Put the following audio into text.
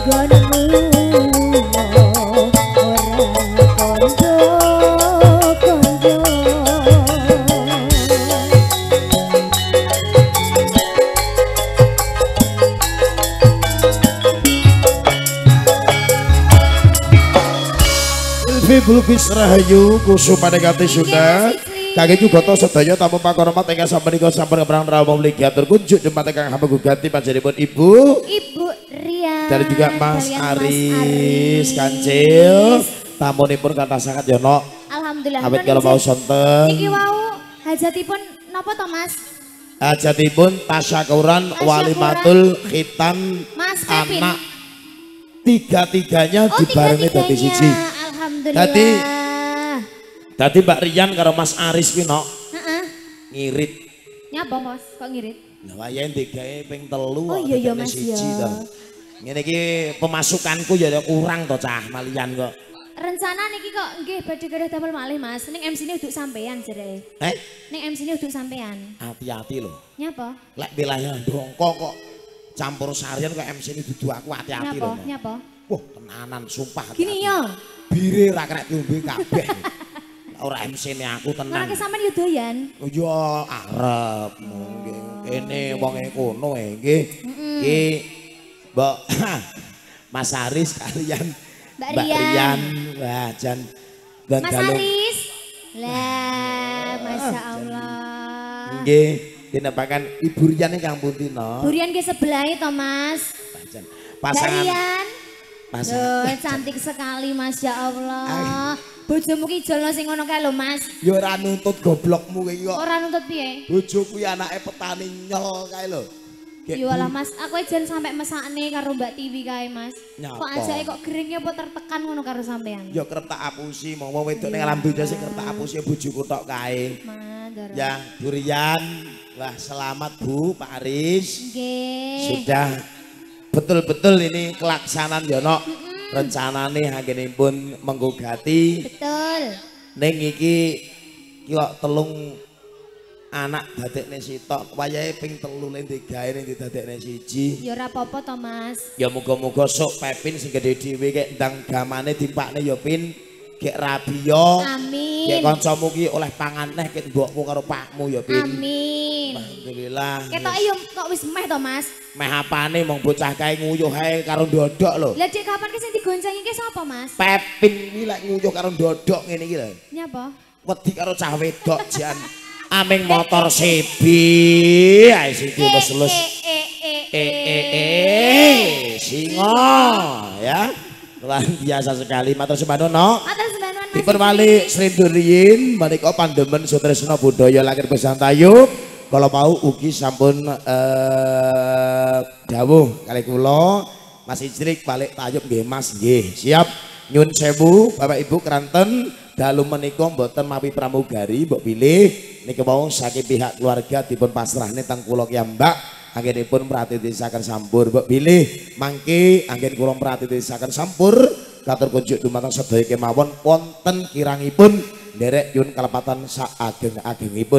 Gonna move Bulbis Rahayu kusumane kate Sunda. Kangge juga to sedaya tamu pakormat ingkang sapunika sampun keprang rawuh mligi atur kunjuk dumateng kang hamba gugati panjenenganipun Ibu Rian dan juga Mas Aris Kancil. Tamunipun kathah sangat ya nok. Alhamdulillah. Awit kalau mau sonten. Niki wau hajatipun napa to Mas? Hajatipun tasyakuran walimatul khitan anak tiga-tiganya dibarengi dadi siji. Alhamdulillah. Tadi Mbak Rian karo Mas Aris kuwi nok. Ngirit. Nyapa Mas? Kok ngirit? Lah wayahe digawe ping 3 Oh iya Mas ya. Ngene iki pemasukanku ya kurang to cah malian kok. Rencana niki kok nggih badhe gadah damel malih Mas. Ning MC-ne uduk sampean jere. Ning MC-ne uduk sampean. Hati-hati lho. Nyapa? Lek wilayah Dongko kok campur sarian kok MC-ne dudu aku hati-hati lho. Nyapa? Wah, tenanan sumpah. Gini yo. Bire ra kena diombe kabeh. Ora MC-ne aku tenan. Ora sampean yo doyan. Oh iya arep nggih. Kene wonge kono nggih. Iki Mbak Mas Aris kalian Mbak Rian. Wah, jan Mas Aris. Lah, Masya Allah. Nggih, dinapakan Ibu Rian ingkang pundi no? Bu Rian nggih sebelah to, Mas. Pasangan. Mbak Rian. Loh, cantik sekali Masya Allah. Bojomu ki jolno sing ngono kae lho, Mas. Ya ora nuntut goblokmu iki kok. Ora nuntut piye? Bojoku kuwi anake petani nyel kae lho. Yo lah Mas, aku jan sampe mesakne karo Mbak Tiwi kae, Mas. Kok ajake kok geringnya apa tertekan ngono karo sampean? Ya kerep tak apusi, mau wedok ning alam dunya sing kerep tak apusi bojoku tok kae. Ya, Bu Rian. Wah, selamat Bu, Pak Aris. Nggih. Sudah betul-betul ini kelaksanaan ya nok. Rencanane anggenipun menggugati. Betul. Ning iki kok telung anak dadekne sitok wayahe ping 3 le digawe ning didadekne siji. Ya ora apa-apa to, Mas. Ya muga-muga sok Pepin sing gedhe dhewe kek ndang gamane dipakne ya Pin kek rabiyo. Amin. Kek kancamu ki oleh pangan neh kek mbokmu karo pakmu ya Pin. Amin. Alhamdulillah. Ketoke yo kok wis meh to, Mas. Meh apane mong bocah kae nguyuh ae karo ndodok lho. Lah dek kapan ki sing digoncengi ki sapa, Mas? Pepin iki lek nguyuh karo ndodok ngene iki lho. Nyapa? Wedi karo cah wedok jan. Aming motor sebi ae sing lulus-lulus. Singo ya. Luar biasa sekali. Matur sembah no. Matur sembah nuwun Mas. Dipun wali Sri Duriin menika pandemen sutresna budaya langir Besan Tayub. Kalau mau ugi sampun dawuh kali kula Mas Ijrik balik Tayub nggih Mas nggih. Siap. Nyun sewu Bapak Ibu keranten dalu menika mboten mawi pramugari mbok pilih nika mau saking pihak keluarga dipun pasrahne teng kula piyambak anggenipun pratitisaken sampur mbok pilih mangke anggen kula pratitisaken sampur katur kunjuk dumateng sedaya kemawon wonten kirangipun nderek yun kalepatan sak ageng-agengipun.